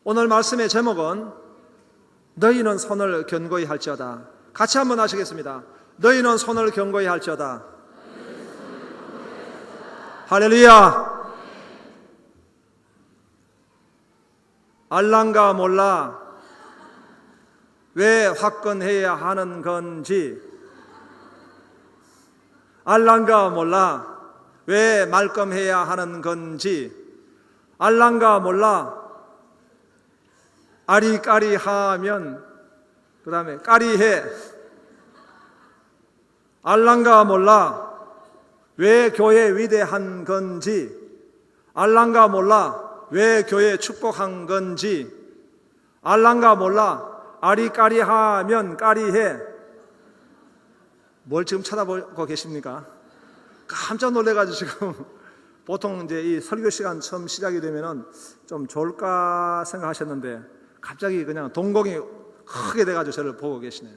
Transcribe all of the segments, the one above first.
오늘 말씀의 제목은 너희는 손을 견고히 할지어다. 같이 한번 하시겠습니다. 너희는 손을 견고히 할지어다. 할렐루야. 알랑가 몰라 왜 화끈해야 하는 건지, 알랑가 몰라 왜 말끔해야 하는 건지, 알랑가 몰라 아리까리하면 그 다음에 까리해. 알랑가 몰라 왜 교회 위대한 건지, 알랑가 몰라 왜 교회 축복한 건지, 알랑가 몰라 아리까리하면 까리해. 뭘 지금 쳐다보고 계십니까? 깜짝 놀래가지고 지금 보통 이제 이 설교 시간 처음 시작이 되면은 좀 좋을까 생각하셨는데 갑자기 그냥 동공이 크게 돼가지고 저를 보고 계시네요.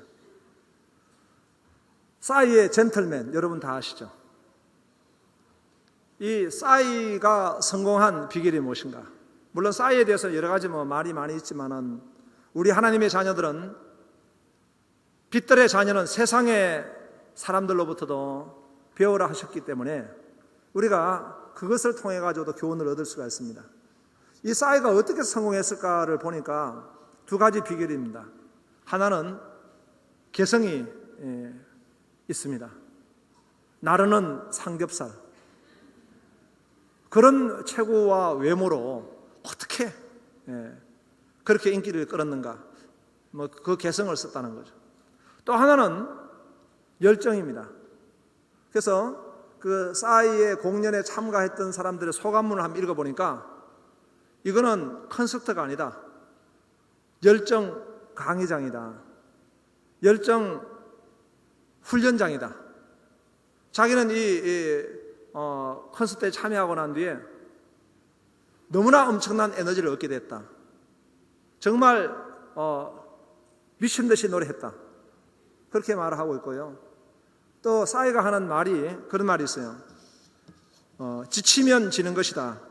싸이의 젠틀맨 여러분 다 아시죠? 이 싸이가 성공한 비결이 무엇인가? 물론 싸이에 대해서 여러 가지 말이 많이 있지만은 우리 하나님의 자녀들은, 빛들의 자녀는 세상의 사람들로부터도 배우라 하셨기 때문에 우리가 그것을 통해 가지고도 교훈을 얻을 수가 있습니다. 이 싸이가 어떻게 성공했을까를 보니까 두 가지 비결입니다. 하나는 개성이 있습니다. 나르는 삼겹살, 그런 체구와 외모로 어떻게 그렇게 인기를 끌었는가, 그 개성을 썼다는 거죠. 또 하나는 열정입니다. 그래서 그 싸이의 공연에 참가했던 사람들의 소감문을 한번 읽어보니까 이거는 콘서트가 아니다, 열정 강의장이다, 열정 훈련장이다. 자기는 콘서트에 참여하고 난 뒤에 너무나 엄청난 에너지를 얻게 됐다. 정말 미친 듯이 노래했다. 그렇게 말을 하고 있고요. 또 싸이가 하는 말이, 그런 말이 있어요. 지치면 지는 것이다,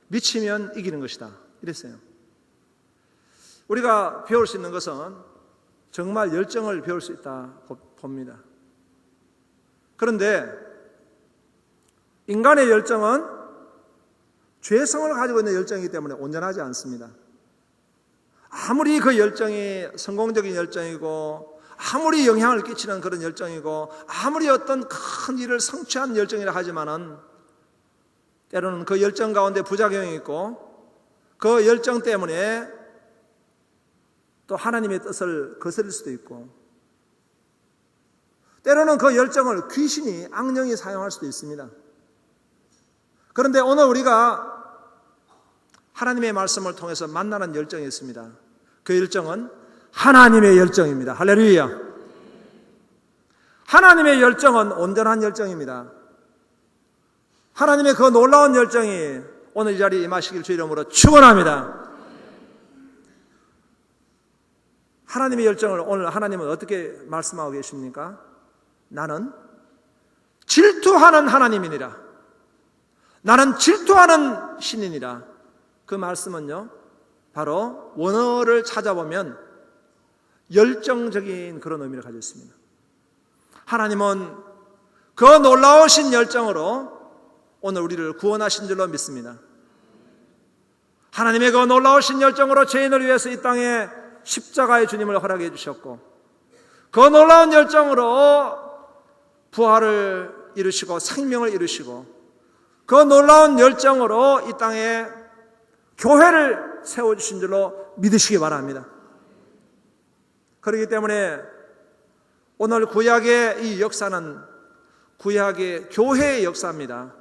미치면 이기는 것이다, 이랬어요. 우리가 배울 수 있는 것은 정말 열정을 배울 수 있다 봅니다. 그런데 인간의 열정은 죄성을 가지고 있는 열정이기 때문에 온전하지 않습니다. 아무리 그 열정이 성공적인 열정이고, 아무리 영향을 끼치는 그런 열정이고, 아무리 어떤 큰 일을 성취한 열정이라 하지만은 때로는 그 열정 가운데 부작용이 있고, 그 열정 때문에 또 하나님의 뜻을 거스릴 수도 있고, 때로는 그 열정을 귀신이, 악령이 사용할 수도 있습니다. 그런데 오늘 우리가 하나님의 말씀을 통해서 만나는 열정이 있습니다. 그 열정은 하나님의 열정입니다. 할렐루야. 하나님의 열정은 온전한 열정입니다. 하나님의 그 놀라운 열정이 오늘 이 자리에 임하시길 주 이름으로 축원합니다. 하나님의 열정을 오늘 하나님은 어떻게 말씀하고 계십니까? 나는 질투하는 하나님이니라, 나는 질투하는 신이니라. 그 말씀은요, 바로 원어를 찾아보면 열정적인 그런 의미를 가지고 있습니다. 하나님은 그 놀라우신 열정으로 오늘 우리를 구원하신 줄로 믿습니다. 하나님의 그 놀라우신 열정으로 죄인을 위해서 이 땅에 십자가의 주님을 허락해 주셨고, 그 놀라운 열정으로 부활을 이루시고 생명을 이루시고, 그 놀라운 열정으로 이 땅에 교회를 세워주신 줄로 믿으시기 바랍니다. 그렇기 때문에 오늘 구약의 이 역사는 구약의 교회의 역사입니다.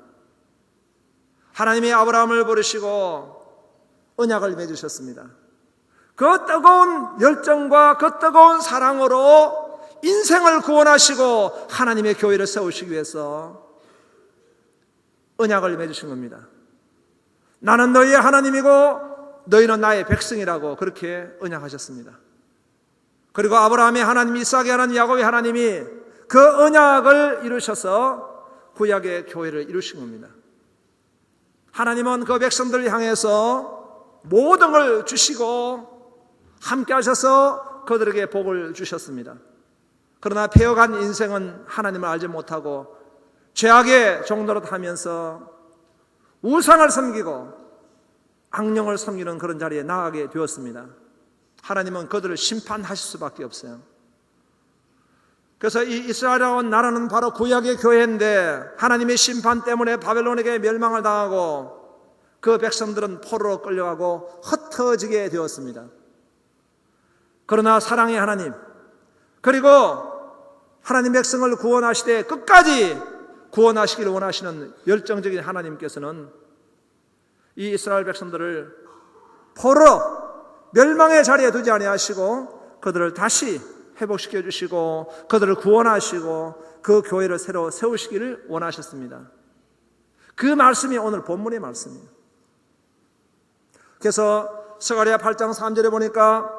하나님이 아브라함을 부르시고 언약을 맺으셨습니다. 그 뜨거운 열정과 그 뜨거운 사랑으로 인생을 구원하시고 하나님의 교회를 세우시기 위해서 언약을 맺으신 겁니다. 나는 너희의 하나님이고 너희는 나의 백성이라고 그렇게 언약하셨습니다. 그리고 아브라함의 하나님, 이삭의 하나님, 야곱의 하나님이 그 언약을 이루셔서 구약의 교회를 이루신 겁니다. 하나님은 그 백성들을 향해서 모든 걸 주시고 함께 하셔서 그들에게 복을 주셨습니다. 그러나 배어간 인생은 하나님을 알지 못하고 죄악의 종노릇 하면서 우상을 섬기고 악령을 섬기는 그런 자리에 나가게 되었습니다. 하나님은 그들을 심판하실 수밖에 없어요. 그래서 이 이스라엘이라는 나라는 바로 구약의 교회인데 하나님의 심판 때문에 바벨론에게 멸망을 당하고 그 백성들은 포로로 끌려가고 흩어지게 되었습니다. 그러나 사랑의 하나님, 그리고 하나님 백성을 구원하시되 끝까지 구원하시기를 원하시는 열정적인 하나님께서는 이 이스라엘 백성들을 포로 멸망의 자리에 두지 아니하시고 그들을 다시 회복시켜 주시고 그들을 구원하시고 그 교회를 새로 세우시기를 원하셨습니다. 그 말씀이 오늘 본문의 말씀이에요. 그래서 스가랴 8장 3절에 보니까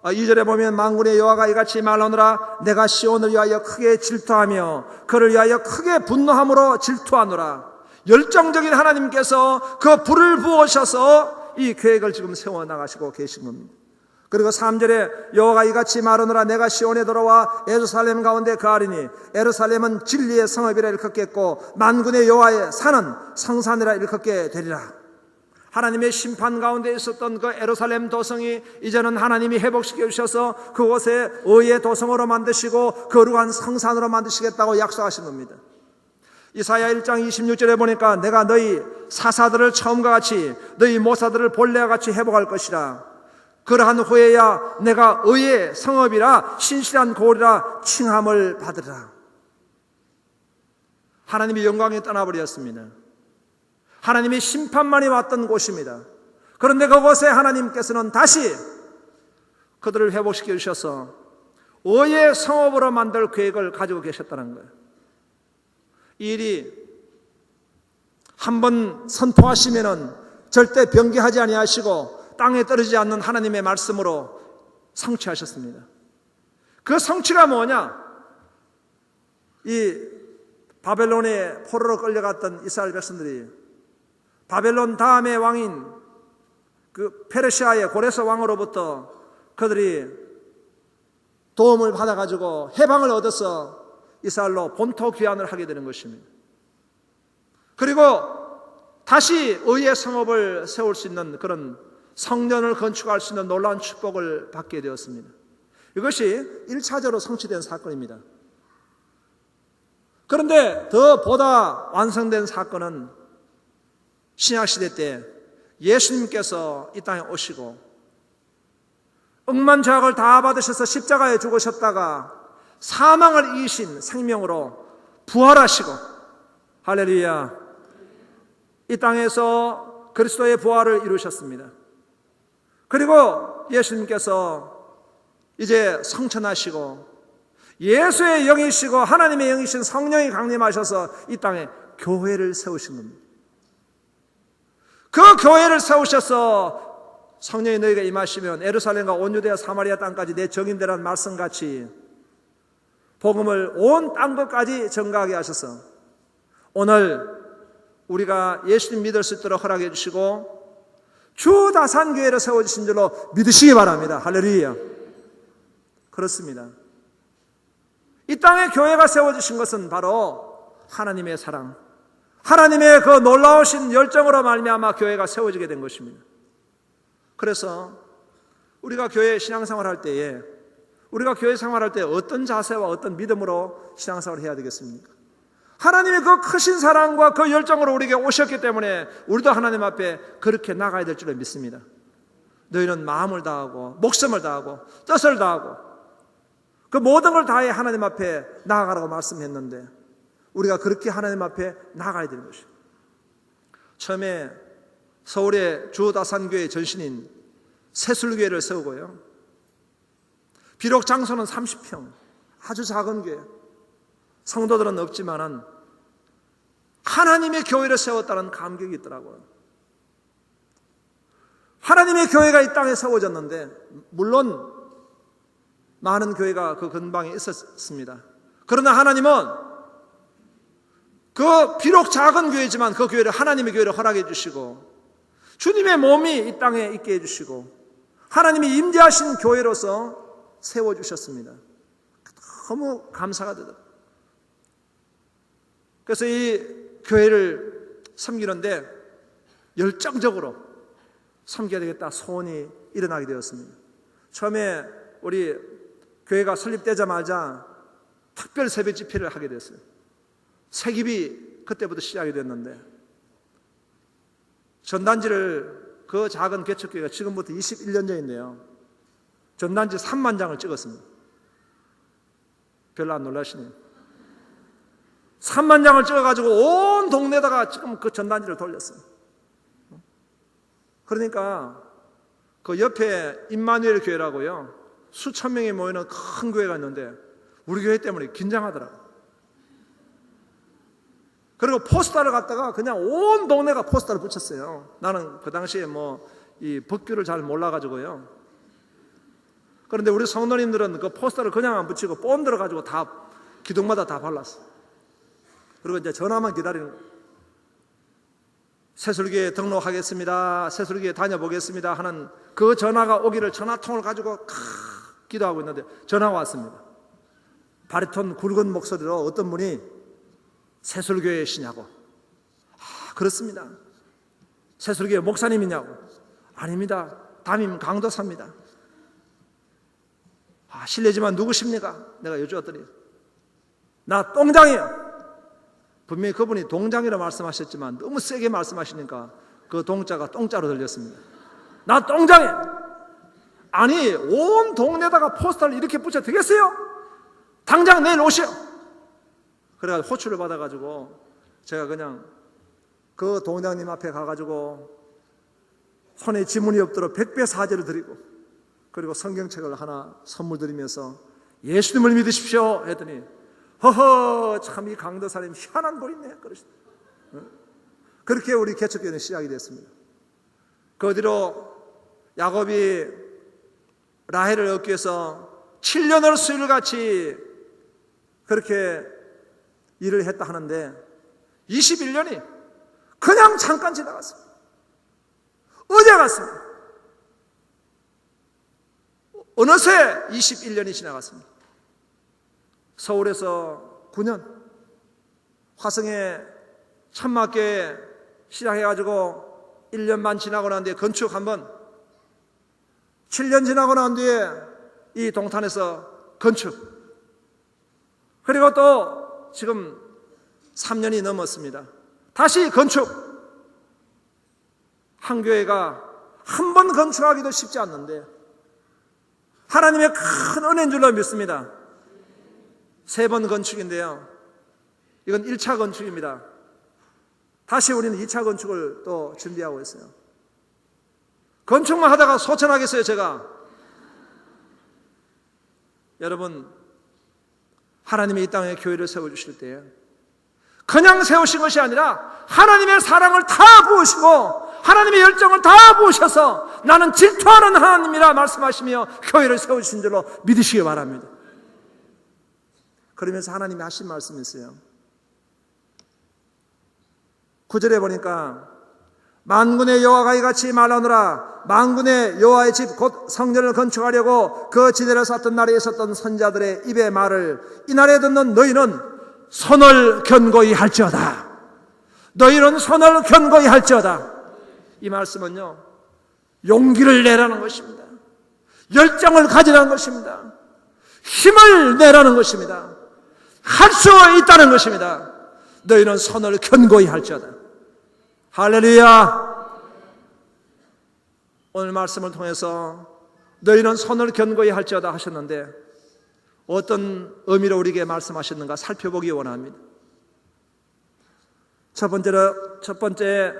2절에 보면 만군의 여호와가 이같이 말하노라 내가 시온을 위하여 크게 질투하며 그를 위하여 크게 분노함으로 질투하노라. 열정적인 하나님께서 그 불을 부으셔서 이 계획을 지금 세워나가시고 계신 겁니다. 그리고 3절에 여호와가 이같이 말하노라 내가 시온에 돌아와 예루살렘 가운데 거하리니 예루살렘은 진리의 성읍이라 일컫겠고 만군의 여호와의 산은 성산이라 일컫게 되리라. 하나님의 심판 가운데 있었던 그 예루살렘 도성이 이제는 하나님이 회복시켜 주셔서 그곳에 의의 도성으로 만드시고 거룩한 성산으로 만드시겠다고 약속하신 겁니다. 이사야 1장 26절에 보니까 내가 너희 사사들을 처음과 같이 너희 모사들을 본래와 같이 회복할 것이라. 그러한 후에야 내가 의의 성읍이라 신실한 고리라 칭함을 받으리라. 하나님의 영광이 떠나버렸습니다. 하나님의 심판만이 왔던 곳입니다. 그런데 그곳에 하나님께서는 다시 그들을 회복시켜 주셔서 의의 성읍으로 만들 계획을 가지고 계셨다는 거예요. 이 일이 한번 선포하시면은 절대 변개하지 아니하시고 땅에 떨어지지 않는 하나님의 말씀으로 성취하셨습니다. 그 성취가 뭐냐? 이 바벨론의 포로로 끌려갔던 이스라엘 백성들이 바벨론 다음의 왕인 그 페르시아의 고레스 왕으로부터 그들이 도움을 받아가지고 해방을 얻어서 이스라엘로 본토 귀환을 하게 되는 것입니다. 그리고 다시 의의 성읍을 세울 수 있는 그런 성전을 건축할 수 있는 놀라운 축복을 받게 되었습니다. 이것이 1차적으로 성취된 사건입니다. 그런데 더 보다 완성된 사건은 신약시대 때 예수님께서 이 땅에 오시고 억만 죄악을 다 받으셔서 십자가에 죽으셨다가 사망을 이기신 생명으로 부활하시고 할렐루야 이 땅에서 그리스도의 부활을 이루셨습니다. 그리고 예수님께서 이제 성천하시고 예수의 영이시고 하나님의 영이신 성령이 강림하셔서 이 땅에 교회를 세우신 겁니다. 그 교회를 세우셔서 성령이 너희가 임하시면 예루살렘과 온 유대와 사마리아 땅까지 내 정인되라는 말씀같이 복음을 온 땅끝까지 전가하게 하셔서 오늘 우리가 예수님 믿을 수 있도록 허락해 주시고 주 다산교회를 세워주신 줄로 믿으시기 바랍니다. 할렐루야. 그렇습니다. 이 땅에 교회가 세워주신 것은 바로 하나님의 사랑, 하나님의 그 놀라우신 열정으로 말미암아 교회가 세워지게 된 것입니다. 그래서 우리가 교회 신앙생활할 때에 우리가 교회 생활할 때 어떤 자세와 어떤 믿음으로 신앙생활을 해야 되겠습니까? 하나님의 그 크신 사랑과 그 열정으로 우리에게 오셨기 때문에 우리도 하나님 앞에 그렇게 나가야 될 줄을 믿습니다. 너희는 마음을 다하고 목숨을 다하고 뜻을 다하고 그 모든 걸 다해 하나님 앞에 나아가라고 말씀했는데 우리가 그렇게 하나님 앞에 나가야 되는 것입니다. 처음에 서울의 주다산교회 전신인 새술교회를 세우고요. 비록 장소는 30평, 아주 작은 교회, 성도들은 없지만은 하나님의 교회를 세웠다는 감격이 있더라고요. 하나님의 교회가 이 땅에 세워졌는데 물론 많은 교회가 그 근방에 있었습니다. 그러나 하나님은 그 비록 작은 교회지만 그 교회를 하나님의 교회를 허락해 주시고 주님의 몸이 이 땅에 있게 해주시고 하나님이 임재하신 교회로서 세워주셨습니다. 너무 감사가 되더라고요. 그래서 이 교회를 섬기는데 열정적으로 섬겨야 되겠다 소원이 일어나게 되었습니다. 처음에 우리 교회가 설립되자마자 특별 새벽 집회를 하게 됐어요. 세깁이 그때부터 시작이 됐는데 전단지를 그 작은 개척교회가 지금부터 21년 전인데요. 전단지 3만 장을 찍었습니다. 별로 안 놀라시네요. 3만 장을 찍어가지고 온 동네다가 지금 그 전단지를 돌렸어요. 그러니까 그 옆에 임마누엘 교회라고요. 수천 명이 모이는 큰 교회가 있는데 우리 교회 때문에 긴장하더라고요. 그리고 포스터를 갖다가 그냥 온 동네가 포스터를 붙였어요. 나는 그 당시에 이 법규를 잘 몰라가지고요. 그런데 우리 성도님들은 그 포스터를 그냥 안 붙이고 본드를 가지고 다 기둥마다 다 발랐어요. 그리고 이제 전화만 기다리는 거예요. 새술교에 등록하겠습니다. 새술교에 다녀보겠습니다. 하는 그 전화가 오기를 전화통을 가지고 기도하고 있는데 전화가 왔습니다. 바리톤 굵은 목소리로 어떤 분이 새술교회시냐고. 그렇습니다. 새술교회 목사님이냐고. 아닙니다. 담임 강도사입니다. 실례지만 누구십니까? 내가 여쭈었더니 나 똥장이에요. 분명히 그분이 동장이라고 말씀하셨지만 너무 세게 말씀하시니까 그 동자가 똥자로 들렸습니다. 나 똥장이에요. 아니 온 동네다가 포스터를 이렇게 붙여 되겠어요? 당장 내일 오시오. 그래가지고 호출을 받아가지고 제가 그냥 그 동장님 앞에 가가지고 손에 지문이 없도록 100배 사죄를 드리고 그리고 성경책을 하나 선물 드리면서 예수님을 믿으십시오 했더니 허허 참 이 강도사님 희한한 거 있네 그러시더라고요. 그렇게 우리 개척교회는 시작이 됐습니다. 그 뒤로 야곱이 라헬을 얻기 위해서 7년을 수일같이 그렇게 일을 했다 하는데 21년이 그냥 잠깐 지나갔습니다. 어제 갔습니다. 어느새 21년이 지나갔습니다. 서울에서 9년, 화성에 천막교회 시작해가지고 1년 반 지나고 난 뒤에 건축 한번, 7년 지나고 난 뒤에 이 동탄에서 건축, 그리고 또 지금 3년이 넘었습니다. 다시 건축. 한 교회가 한 번 건축하기도 쉽지 않는데 하나님의 큰 은혜인 줄로 믿습니다. 3번 건축인데요. 이건 1차 건축입니다. 다시 우리는 2차 건축을 또 준비하고 있어요. 건축만 하다가 소천하겠어요, 제가. 여러분, 하나님이 이 땅에 교회를 세워주실 때 그냥 세우신 것이 아니라 하나님의 사랑을 다 부으시고 하나님의 열정을 다 부으셔서 나는 질투하는 하나님이라 말씀하시며 교회를 세우신 줄로 믿으시기 바랍니다. 그러면서 하나님이 하신 말씀이 있어요. 9절에 보니까 만군의 여호와가 이같이 말하노라. 만군의 여호와의 집 곧 성전을 건축하려고 그 지대를 쌓던 날에 있었던 선자들의 입의 말을 이날에 듣는 너희는 손을 견고히 할지어다. 너희는 손을 견고히 할지어다. 이 말씀은요, 용기를 내라는 것입니다. 열정을 가지라는 것입니다. 힘을 내라는 것입니다. 할 수 있다는 것입니다. 너희는 손을 견고히 할지어다. 할렐루야. 오늘 말씀을 통해서 너희는 손을 견고히 할지어다 하셨는데 어떤 의미로 우리에게 말씀하셨는가 살펴보기 원합니다. 첫 번째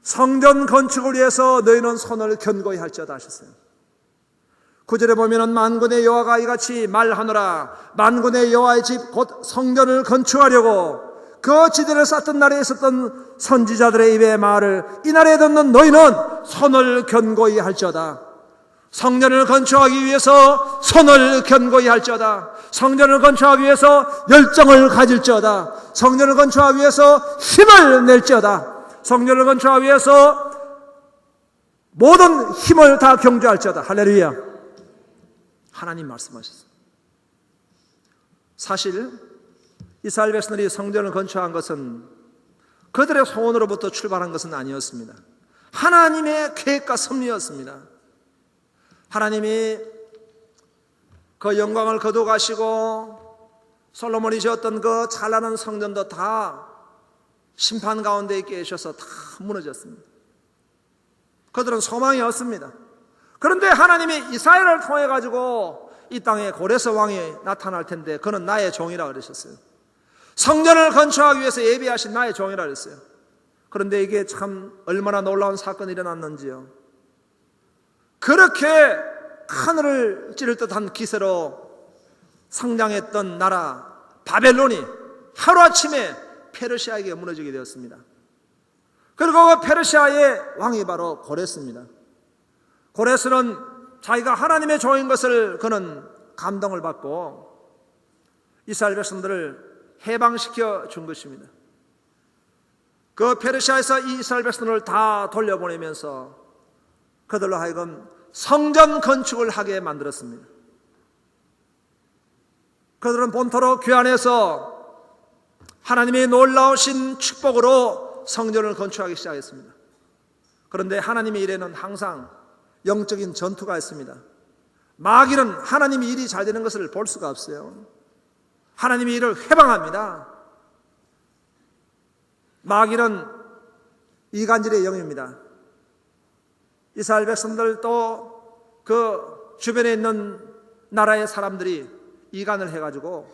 성전 건축을 위해서 너희는 손을 견고히 할지어다 하셨어요. 9절에 보면은 만군의 여호와가 이같이 말하노라. 만군의 여호와의 집 곧 성전을 건축하려고 그 지대를 쌓던 날에 있었던 선지자들의 입의 말을 이날에 듣는 너희는 손을 견고히 할지어다. 성전을 건축하기 위해서 손을 견고히 할지어다. 성전을 건축하기 위해서 열정을 가질지어다. 성전을 건축하기 위해서 힘을 낼지어다. 성전을 건축하기 위해서 모든 힘을 다 경주할지어다. 할렐루야. 하나님 말씀하셨습니다. 사실 이스라엘 백성들이 성전을 건축한 것은 그들의 소원으로부터 출발한 것은 아니었습니다. 하나님의 계획과 섭리였습니다. 하나님이 그 영광을 거두가시고 솔로몬이 지었던 그 찬란한 성전도 다 심판 가운데 있게 해주셔서 다 무너졌습니다. 그들은 소망이 없습니다. 그런데 하나님이 이스라엘을 통해 가지고 이 땅에 고레스 왕이 나타날 텐데 그는 나의 종이라 그러셨어요. 성전을 건축하기 위해서 예비하신 나의 종이라 그랬어요. 그런데 이게 참 얼마나 놀라운 사건이 일어났는지요. 그렇게 하늘을 찌를 듯한 기세로 성장했던 나라 바벨론이 하루아침에 페르시아에게 무너지게 되었습니다. 그리고 그 페르시아의 왕이 바로 고레스입니다. 고레스는 자기가 하나님의 종인 것을 그는 감동을 받고 이스라엘 백성들을 해방시켜 준 것입니다. 그 페르시아에서 이 이스라엘 백성들을 다 돌려보내면서 그들로 하여금 성전 건축을 하게 만들었습니다. 그들은 본토로 귀환해서 하나님의 놀라우신 축복으로 성전을 건축하기 시작했습니다. 그런데 하나님의 일에는 항상 영적인 전투가 있습니다. 마귀는 하나님의 일이 잘 되는 것을 볼 수가 없어요. 하나님의 일을 회방합니다. 마귀는 이간질의 영입니다. 이스라엘 백성들 또 그 주변에 있는 나라의 사람들이 이간을 해가지고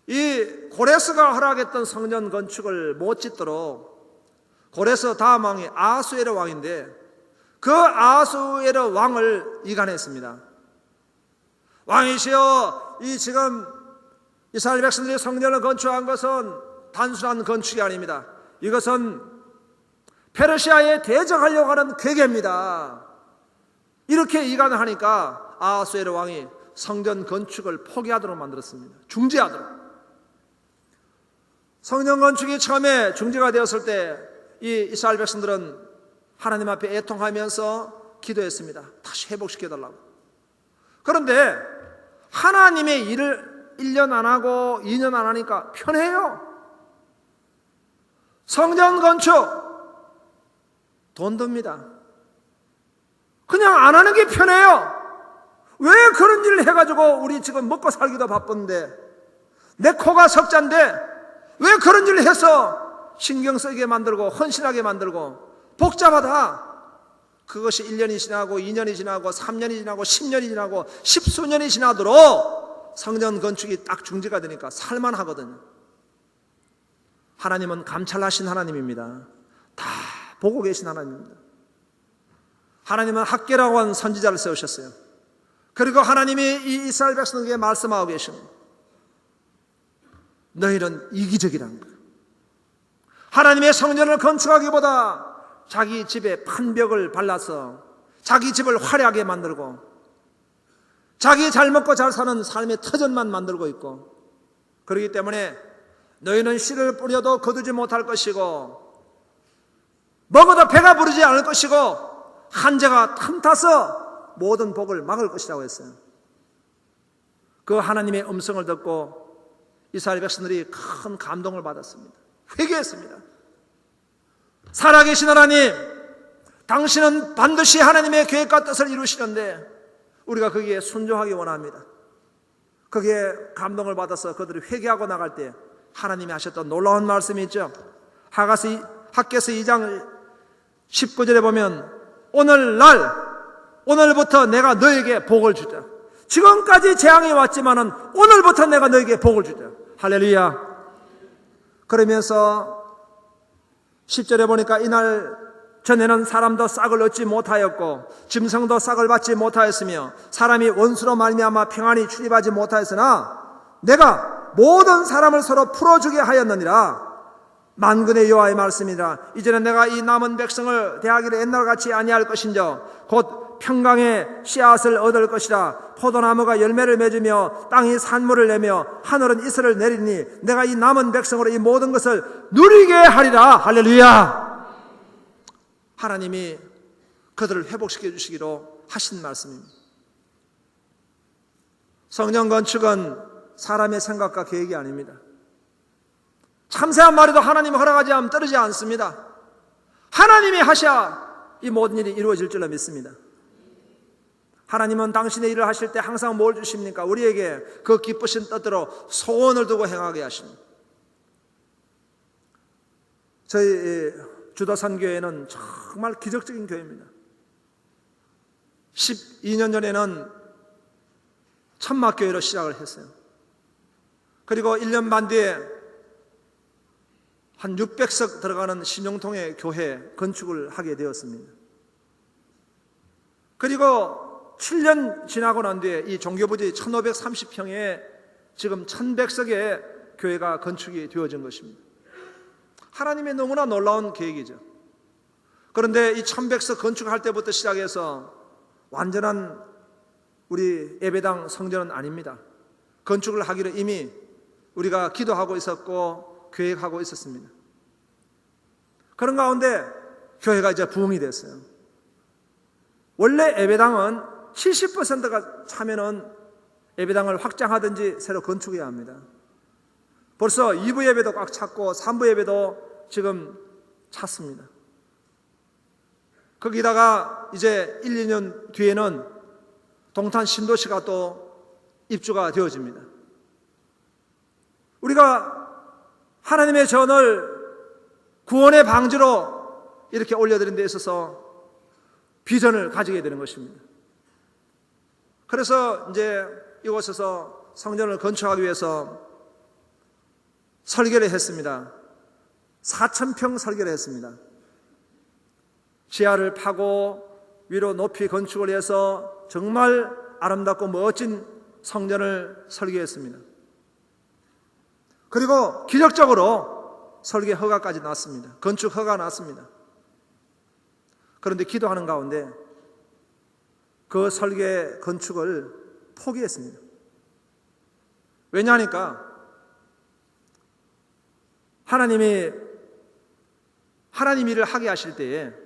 이 고레스가 허락했던 성전 건축을 못 짓도록 고레스 다음 왕이 아하수에르 왕인데 그 아하수에르 왕을 이간했습니다. 왕이시여, 이 지금 이스라엘 백성들이 성전을 건축한 것은 단순한 건축이 아닙니다. 이것은 페르시아에 대적하려고 하는 괴계입니다. 이렇게 이간을 하니까 아하수에르 왕이 성전 건축을 포기하도록 만들었습니다. 중지하도록. 성전 건축이 처음에 중지가 되었을 때 이 이스라엘 백성들은 하나님 앞에 애통하면서 기도했습니다. 다시 회복시켜달라고. 그런데 하나님의 일을 1년 안 하고 2년 안 하니까 편해요. 성전 건축 돈 듭니다. 그냥 안 하는 게 편해요. 왜 그런 일을 해가지고 우리 지금 먹고 살기도 바쁜데 내 코가 석자인데 왜 그런 일을 해서 신경 쓰게 만들고 헌신하게 만들고 복잡하다. 그것이 1년이 지나고 2년이 지나고 3년이 지나고 10년이 지나고 10수년이 지나도록 성전 건축이 딱 중지가 되니까 살만하거든요. 하나님은 감찰하신 하나님입니다. 다 보고 계신 하나님입니다. 하나님은 학개라고 하는 선지자를 세우셨어요. 그리고 하나님이 이 이스라엘 백성에게 말씀하고 계십니다. 너희는 이기적이라는 거예요. 하나님의 성전을 건축하기보다 자기 집에 판벽을 발라서 자기 집을 화려하게 만들고 자기 잘 먹고 잘 사는 삶의 터전만 만들고 있고, 그렇기 때문에 너희는 씨를 뿌려도 거두지 못할 것이고 먹어도 배가 부르지 않을 것이고 한재가 틈타서 모든 복을 막을 것이라고 했어요. 그 하나님의 음성을 듣고 이스라엘 백성들이 큰 감동을 받았습니다. 회개했습니다. 살아계신 하나님, 당신은 반드시 하나님의 계획과 뜻을 이루시는데 우리가 거기에 순종하기 원합니다. 거기에 감동을 받아서 그들이 회개하고 나갈 때 하나님이 하셨던 놀라운 말씀이 있죠. 학개서 2장 19절에 보면 오늘부터 내가 너에게 복을 주자. 지금까지 재앙이 왔지만은 오늘부터 내가 너에게 복을 주자. 할렐루야. 그러면서 10절에 보니까 이날 전에는 사람도 싹을 얻지 못하였고 짐승도 싹을 받지 못하였으며 사람이 원수로 말미암아 평안히 출입하지 못하였으나 내가 모든 사람을 서로 풀어주게 하였느니라. 만군의 여호와의 말씀이라. 이제는 내가 이 남은 백성을 대하기를 옛날같이 아니할 것인저 곧 평강의 씨앗을 얻을 것이라. 포도나무가 열매를 맺으며 땅이 산물을 내며 하늘은 이슬을 내리니 내가 이 남은 백성으로 이 모든 것을 누리게 하리라. 할렐루야. 하나님이 그들을 회복시켜 주시기로 하신 말씀입니다. 성전 건축은 사람의 생각과 계획이 아닙니다. 참새한 마리도 하나님이 허락하지 않으면 떨어지지 않습니다. 하나님이 하셔야 이 모든 일이 이루어질 줄로 믿습니다. 하나님은 당신의 일을 하실 때 항상 뭘 주십니까? 우리에게 그 기쁘신 뜻대로 소원을 두고 행하게 하십니다. 저희 주도산교회는 정말 기적적인 교회입니다. 12년 전에는 천막교회로 시작을 했어요. 그리고 1년 반 뒤에 한 600석 들어가는 신용통의 교회 건축을 하게 되었습니다. 그리고 7년 지나고 난 뒤에 이 종교부지 1530평에 지금 1100석의 교회가 건축이 되어진 것입니다. 하나님의 너무나 놀라운 계획이죠. 그런데 이 1100석 건축할 때부터 시작해서 완전한 우리 예배당 성전은 아닙니다. 건축을 하기로 이미 우리가 기도하고 있었고 계획하고 있었습니다. 그런 가운데 교회가 이제 부흥이 됐어요. 원래 예배당은 70%가 차면은 예배당을 확장하든지 새로 건축해야 합니다. 벌써 2부 예배도 꽉 찼고 3부 예배도 지금 찼습니다. 거기다가 이제 1, 2년 뒤에는 동탄 신도시가 또 입주가 되어집니다. 우리가 하나님의 전을 구원의 방지로 이렇게 올려드린 데 있어서 비전을 가지게 되는 것입니다. 그래서 이제 이곳에서 성전을 건축하기 위해서 설계를 했습니다. 4,000평 설계를 했습니다. 지하를 파고 위로 높이 건축을 해서 정말 아름답고 멋진 성전을 설계했습니다. 그리고 기적적으로 설계 허가까지 났습니다. 건축 허가가 났습니다. 그런데 기도하는 가운데 그 설계 건축을 포기했습니다. 왜냐하니까 하나님이 하나님 일을 하게 하실 때에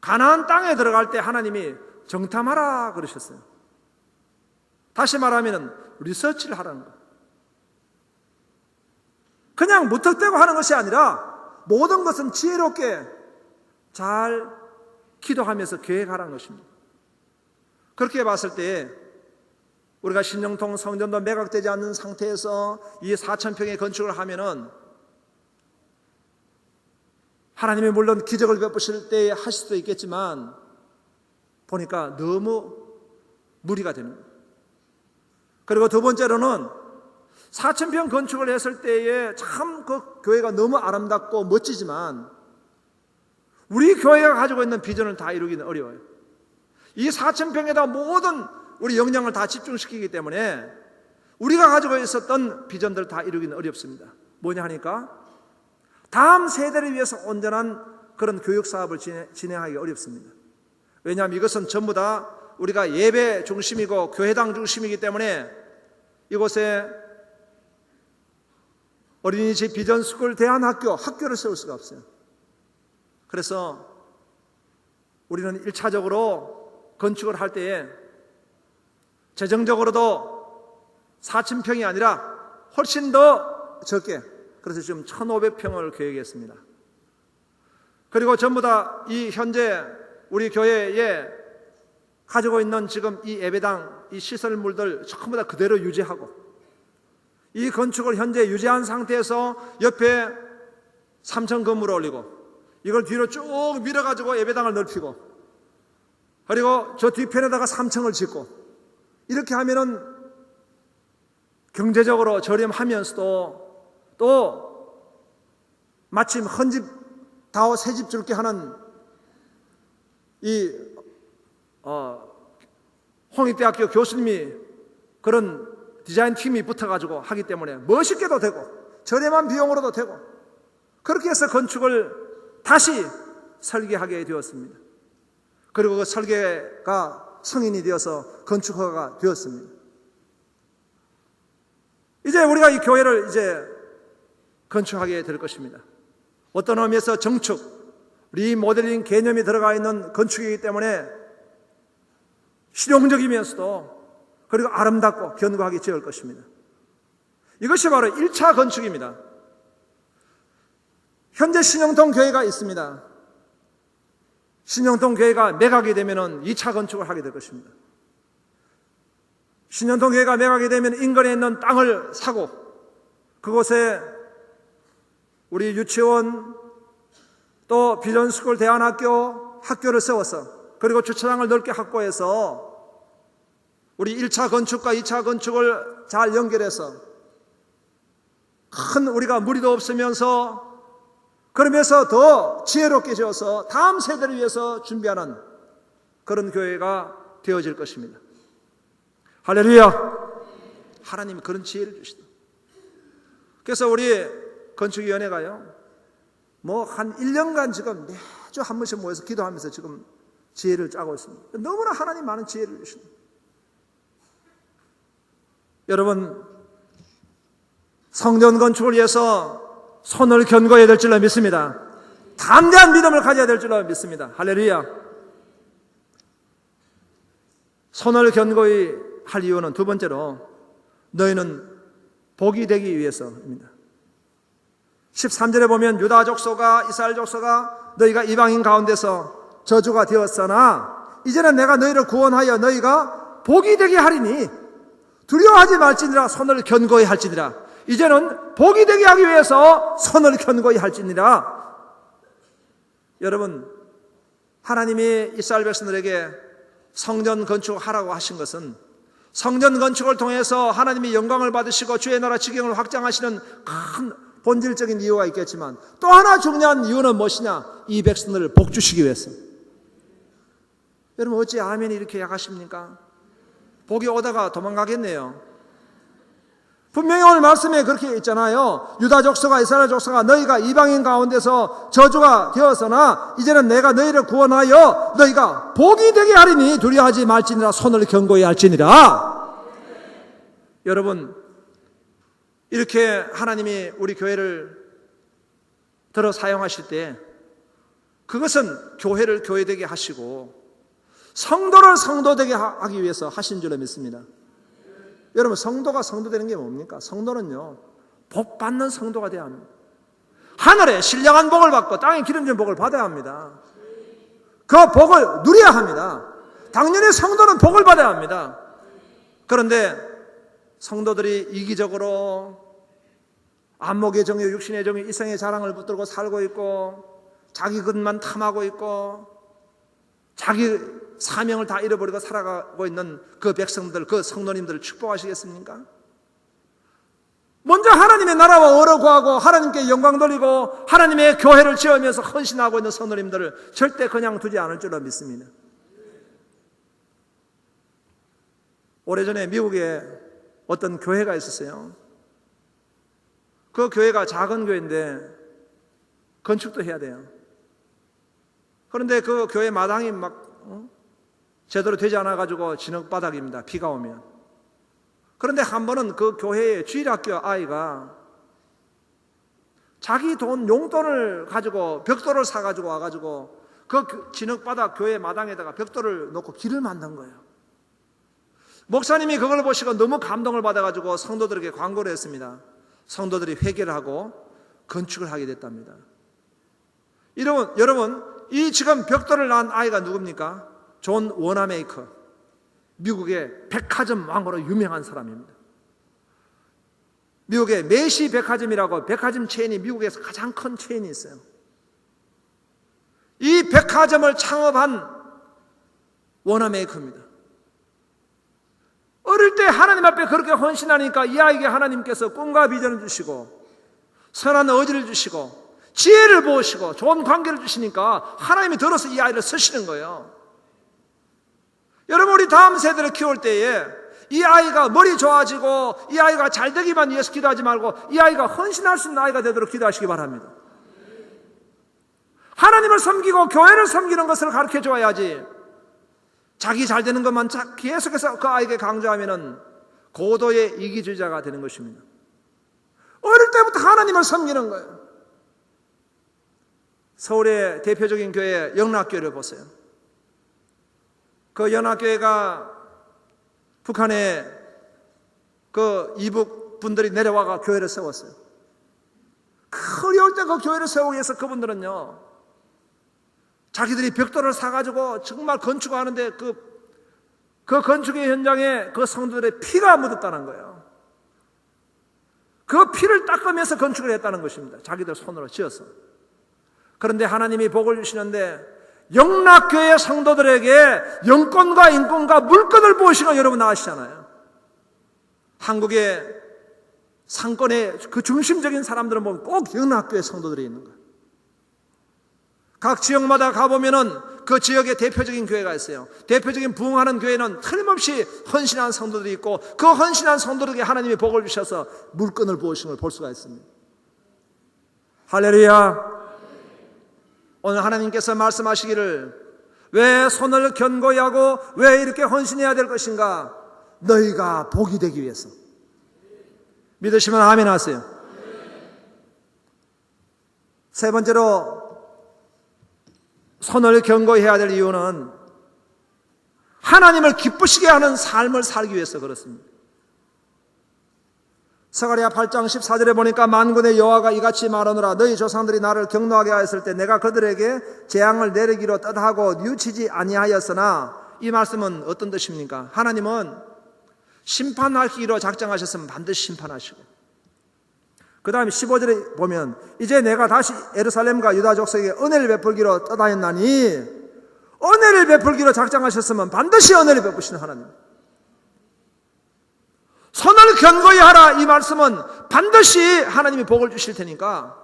가나안 땅에 들어갈 때 하나님이 정탐하라 그러셨어요. 다시 말하면 리서치를 하라는 거예요. 그냥 무턱대고 하는 것이 아니라 모든 것은 지혜롭게 잘 기도하면서 계획하라는 것입니다. 그렇게 봤을 때 우리가 신령통 성전도 매각되지 않는 상태에서 이 4,000평의 건축을 하면은 하나님이 물론 기적을 베푸실 때 하실 수도 있겠지만 보니까 너무 무리가 되는 거예요. 그리고 두 번째로는 4,000평 건축을 했을 때에 참 그 교회가 너무 아름답고 멋지지만 우리 교회가 가지고 있는 비전을 다 이루기는 어려워요. 이 4,000평에다 모든 우리 역량을 다 집중시키기 때문에 우리가 가지고 있었던 비전들을 다 이루기는 어렵습니다. 뭐냐 하니까 다음 세대를 위해서 온전한 그런 교육 사업을 진행하기 어렵습니다. 왜냐하면 이것은 전부 다 우리가 예배 중심이고 교회당 중심이기 때문에 이곳에 어린이집 비전스쿨 대안학교를 세울 수가 없어요. 그래서 우리는 1차적으로 건축을 할 때에 재정적으로도 4,000평이 아니라 훨씬 더 적게, 그래서 지금 1,500평을 계획했습니다. 그리고 전부 다 이 현재 우리 교회에 가지고 있는 지금 이 예배당, 이 시설물들 전부 다 그대로 유지하고 이 건축을 현재 유지한 상태에서 옆에 3층 건물을 올리고 이걸 뒤로 쭉 밀어가지고 예배당을 넓히고 그리고 저 뒤편에다가 3층을 짓고 이렇게 하면은 경제적으로 저렴하면서도 또 마침 헌집 다오 새집 줄게 하는 이 홍익대학교 교수님이 그런 디자인 팀이 붙어가지고 하기 때문에 멋있게도 되고 저렴한 비용으로도 되고 그렇게 해서 건축을 다시 설계하게 되었습니다. 그리고 그 설계가 성인이 되어서 건축 허가가 되었습니다. 이제 우리가 이 교회를 이제 건축하게 될 것입니다. 어떤 의미에서 정축, 리모델링 개념이 들어가 있는 건축이기 때문에 실용적이면서도 그리고 아름답고 견고하게 지을 것입니다. 이것이 바로 1차 건축입니다. 현재 신영통 교회가 있습니다. 신영통 교회가 매각이 되면 2차 건축을 하게 될 것입니다. 신영통 교회가 매각이 되면 인근에 있는 땅을 사고 그곳에 우리 유치원 또 비전스쿨 대안학교 학교를 세워서 그리고 주차장을 넓게 확보해서 우리 1차 건축과 2차 건축을 잘 연결해서 큰 우리가 무리도 없으면서 그러면서 더 지혜롭게 지어서 다음 세대를 위해서 준비하는 그런 교회가 되어질 것입니다. 할렐루야! 하나님이 그런 지혜를 주시다. 그래서 우리 건축위원회가요, 한 1년간 지금 매주 한 번씩 모여서 기도하면서 지금 지혜를 짜고 있습니다. 너무나 하나님 많은 지혜를 주십니다. 여러분, 성전 건축을 위해서 손을 견고해야 될 줄로 믿습니다. 담대한 믿음을 가져야 될 줄로 믿습니다. 할렐루야. 손을 견고히 할 이유는 두 번째로 너희는 복이 되기 위해서입니다. 13절에 보면 유다 족속과 이스라엘 족속아 너희가 이방인 가운데서 저주가 되었으나 이제는 내가 너희를 구원하여 너희가 복이 되게 하리니 두려워하지 말지니라. 손을 견고히 할지니라. 이제는 복이 되게 하기 위해서 손을 견고히 할지니라. 여러분, 하나님이 이스라엘 백성들에게 성전 건축하라고 하신 것은 성전 건축을 통해서 하나님이 영광을 받으시고 주의 나라 지경을 확장하시는 큰 본질적인 이유가 있겠지만 또 하나 중요한 이유는 무엇이냐? 이 백성들을 복 주시기 위해서. 여러분, 어찌 아멘이 이렇게 약하십니까? 복이 오다가 도망가겠네요. 분명히 오늘 말씀에 그렇게 있잖아요. 유다 족속과 이스라엘 족속아 너희가 이방인 가운데서 저주가 되었으나 이제는 내가 너희를 구원하여 너희가 복이 되게 하리니 두려워하지 말지니라. 손을 견고히 할지니라. 여러분, 이렇게 하나님이 우리 교회를 들어 사용하실 때 그것은 교회를 교회되게 하시고 성도를 성도되게 하기 위해서 하신 줄로 믿습니다. 여러분, 성도가 성도되는 게 뭡니까? 성도는요, 복 받는 성도가 되어야 합니다. 하늘에 신령한 복을 받고 땅에 기름진 복을 받아야 합니다. 그 복을 누려야 합니다. 당연히 성도는 복을 받아야 합니다. 그런데 성도들이 이기적으로 안목의 정욕, 육신의 정욕, 이성의 자랑을 붙들고 살고 있고 자기 것만 탐하고 있고 자기 사명을 다 잃어버리고 살아가고 있는 그 백성들, 그 성도님들을 축복하시겠습니까? 먼저 하나님의 나라와 의를 구하고 하나님께 영광 돌리고 하나님의 교회를 지으면서 헌신하고 있는 성도님들을 절대 그냥 두지 않을 줄로 믿습니다. 오래전에 미국에 어떤 교회가 있었어요. 그 교회가 작은 교회인데 건축도 해야 돼요. 그런데 그 교회 마당이 막 제대로 되지 않아가지고 진흙바닥입니다. 비가 오면. 그런데 한 번은 그 교회의 주일학교 아이가 자기 돈, 용돈을 가지고 벽돌을 사가지고 와가지고 그 진흙바닥 교회 마당에다가 벽돌을 놓고 길을 만든 거예요. 목사님이 그걸 보시고 너무 감동을 받아가지고 성도들에게 광고를 했습니다. 성도들이 회개를 하고 건축을 하게 됐답니다. 여러분, 이 지금 벽돌을 낳은 아이가 누굽니까? 존 워나메이커, 미국의 백화점 왕으로 유명한 사람입니다. 미국의 메시 백화점이라고 백화점 체인이 미국에서 가장 큰 체인이 있어요. 이 백화점을 창업한 워나메이커입니다. 어릴 때 하나님 앞에 그렇게 헌신하니까 이 아이에게 하나님께서 꿈과 비전을 주시고 선한 의지를 주시고 지혜를 부으시고 좋은 관계를 주시니까 하나님이 들어서 이 아이를 쓰시는 거예요. 여러분, 우리 다음 세대를 키울 때에 이 아이가 머리 좋아지고 이 아이가 잘 되기만 위해서 기도하지 말고 이 아이가 헌신할 수 있는 아이가 되도록 기도하시기 바랍니다. 하나님을 섬기고 교회를 섬기는 것을 가르쳐 줘야지 자기 잘 되는 것만 계속해서 그 아이에게 강조하면은 고도의 이기주의자가 되는 것입니다. 어릴 때부터 하나님을 섬기는 거예요. 서울의 대표적인 교회 영락교회를 보세요. 그 영락교회가 북한에 그 이북 분들이 내려와가 교회를 세웠어요. 그 어려울 때 그 교회를 세우기 위해서 그분들은요, 자기들이 벽돌을 사가지고 정말 건축하는데 그 건축의 현장에 그 성도들의 피가 묻었다는 거예요. 그 피를 닦으면서 건축을 했다는 것입니다. 자기들 손으로 지어서. 그런데 하나님이 복을 주시는데 영락교회 성도들에게 영권과 인권과 물권을 부으신 거 여러분 아시잖아요. 한국의 상권의 그 중심적인 사람들은 보면 꼭 영락교회 성도들이 있는 거예요. 각 지역마다 가보면은 그 지역의 대표적인 교회가 있어요. 대표적인 부흥하는 교회는 틀림없이 헌신한 성도들이 있고, 그 헌신한 성도들에게 하나님이 복을 주셔서 물건을 부으신 걸 볼 수가 있습니다. 할렐루야. 오늘 하나님께서 말씀하시기를, 왜 손을 견고히 하고 왜 이렇게 헌신해야 될 것인가? 너희가 복이 되기 위해서. 믿으시면 아멘 하세요. 세 번째로 손을 견고히 해야 될 이유는 하나님을 기쁘시게 하는 삶을 살기 위해서 그렇습니다. 스가랴 8장 14절에 보니까 만군의 여호와가 이같이 말하노라. 너희 조상들이 나를 경노하게 하였을 때 내가 그들에게 재앙을 내리기로 뜻하고 뉘우치지 아니하였으나, 이 말씀은 어떤 뜻입니까? 하나님은 심판하기로 작정하셨으면 반드시 심판하시고, 그 다음에 15절에 보면 이제 내가 다시 예루살렘과 유다 족속에게 은혜를 베풀기로 뜻하였나니, 은혜를 베풀기로 작정하셨으면 반드시 은혜를 베푸시는 하나님. 손을 견고히 하라, 이 말씀은 반드시 하나님이 복을 주실 테니까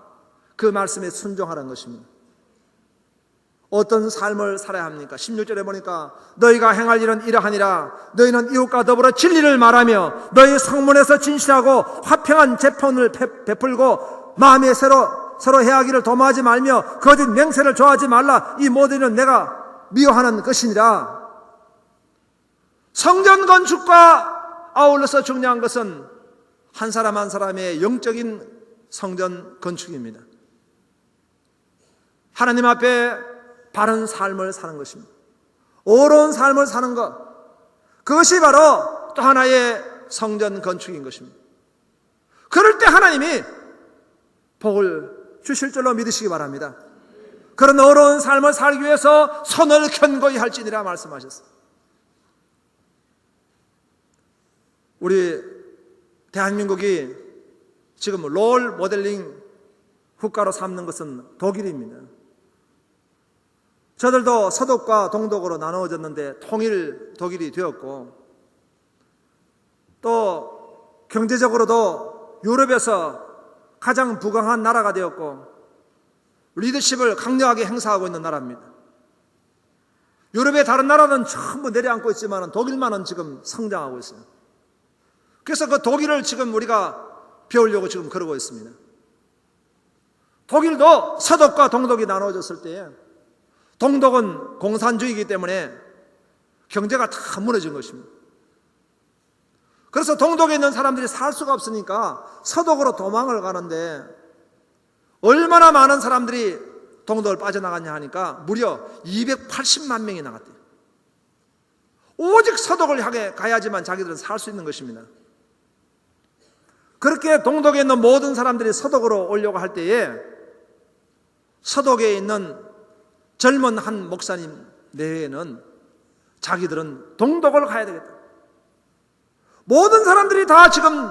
그 말씀에 순종하라는 것입니다. 어떤 삶을 살아야 합니까? 16절에 보니까 너희가 행할 일은 이러하니라. 너희는 이웃과 더불어 진리를 말하며 너희 성문에서 진실하고 화평한 재판을 베풀고 마음에 서로 해하기를 도모하지 말며 거짓 맹세를 좋아하지 말라. 이 모든 내가 미워하는 것이니라. 성전 건축과 아울러서 중요한 것은 한 사람 한 사람의 영적인 성전 건축입니다. 하나님 앞에 바른 삶을 사는 것입니다. 어려운 삶을 사는 것, 그것이 바로 또 하나의 성전 건축인 것입니다. 그럴 때 하나님이 복을 주실 줄로 믿으시기 바랍니다. 그런 어려운 삶을 살기 위해서 손을 견고히 할지니라 말씀하셨습니다. 우리 대한민국이 지금 롤 모델링 국가로 삼는 것은 독일입니다. 저들도 서독과 동독으로 나누어졌는데 통일 독일이 되었고, 또 경제적으로도 유럽에서 가장 부강한 나라가 되었고, 리더십을 강력하게 행사하고 있는 나라입니다. 유럽의 다른 나라는 전부 내려앉고 있지만 독일만은 지금 성장하고 있어요. 그래서 그 독일을 지금 우리가 배우려고 지금 그러고 있습니다. 독일도 서독과 동독이 나누어졌을 때에 동독은 공산주의이기 때문에 경제가 다 무너진 것입니다. 그래서 동독에 있는 사람들이 살 수가 없으니까 서독으로 도망을 가는데, 얼마나 많은 사람들이 동독을 빠져나갔냐 하니까 무려 280만 명이 나갔대요. 오직 서독을 향해 가야지만 자기들은 살 수 있는 것입니다. 그렇게 동독에 있는 모든 사람들이 서독으로 오려고 할 때에 서독에 있는 젊은 한 목사님 내외에는 자기들은 동독을 가야 되겠다. 모든 사람들이 다 지금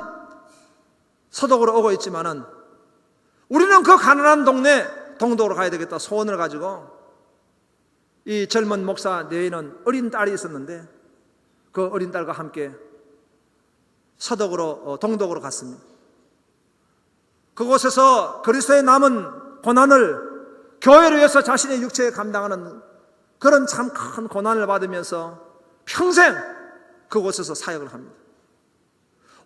서독으로 오고 있지만은 우리는 그 가난한 동네 동독으로 가야 되겠다 소원을 가지고, 이 젊은 목사 내외에는 어린 딸이 있었는데 그 어린 딸과 함께 서독으로 동독으로 갔습니다. 그곳에서 그리스도의 남은 고난을 교회를 위해서 자신의 육체에 감당하는 그런 참 큰 고난을 받으면서 평생 그곳에서 사역을 합니다.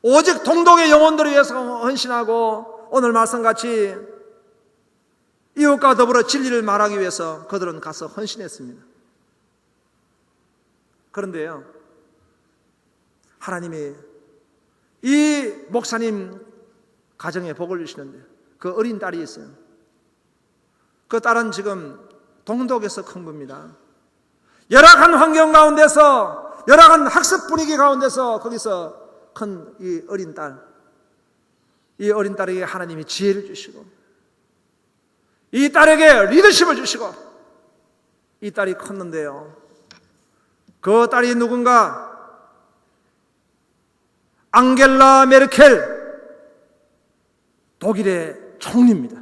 오직 동독의 영혼들을 위해서 헌신하고, 오늘 말씀같이 이웃과 더불어 진리를 말하기 위해서 그들은 가서 헌신했습니다. 그런데요, 하나님이 이 목사님 가정에 복을 주시는데 그 어린 딸이 있어요. 그 딸은 지금 동독에서 큰 겁니다. 열악한 환경 가운데서, 열악한 학습 분위기 가운데서 거기서 큰 이 어린 딸, 이 어린 딸에게 하나님이 지혜를 주시고, 이 딸에게 리더십을 주시고, 이 딸이 컸는데요, 그 딸이 누군가? 앙겔라 메르켈, 독일의 총리입니다.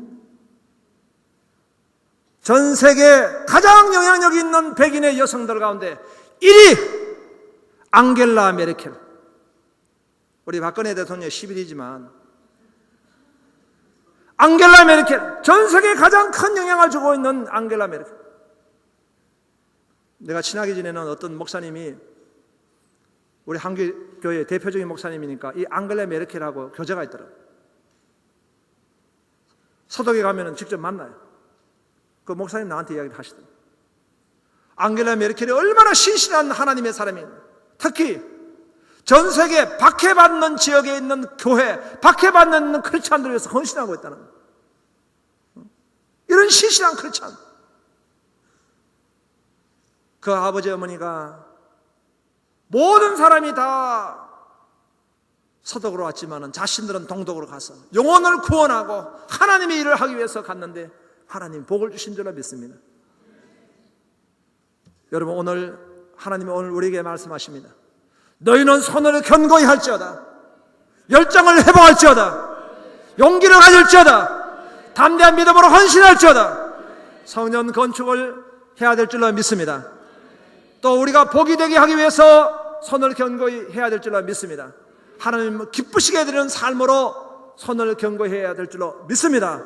전 세계 가장 영향력 있는 백인의 여성들 가운데 1위 앙겔라 메르켈. 우리 박근혜 대통령 10일이지만 앙겔라 메르켈, 전 세계에 가장 큰 영향을 주고 있는 앙겔라 메르켈. 내가 친하게 지내는 어떤 목사님이, 우리 한국교회 대표적인 목사님이니까 이 앙겔라 메르켈하고 교제가 있더라고요. 서독에 가면 직접 만나요. 그 목사님 나한테 이야기를 하시더라고요. 앙겔라 메르켈이 얼마나 신실한 하나님의 사람인가. 특히 전 세계 박해받는 지역에 있는 교회, 박해받는 크리스찬들을 위해서 헌신하고 있다는 거예요. 이런 신실한 크리스찬. 그 아버지 어머니가 모든 사람이 다 서독으로 왔지만 자신들은 동독으로 가서 영혼을 구원하고 하나님의 일을 하기 위해서 갔는데 하나님 복을 주신 줄로 믿습니다. 여러분, 오늘 하나님이 오늘 우리에게 말씀하십니다. 너희는 손을 견고히 할지어다, 열정을 회복할지어다, 용기를 가질지어다, 담대한 믿음으로 헌신할지어다, 성전 건축을 해야 될 줄로 믿습니다. 또 우리가 복이 되게 하기 위해서 손을 견고히 해야 될 줄로 믿습니다. 하나님 기쁘시게 해드리는 삶으로 손을 견고히 해야 될 줄로 믿습니다.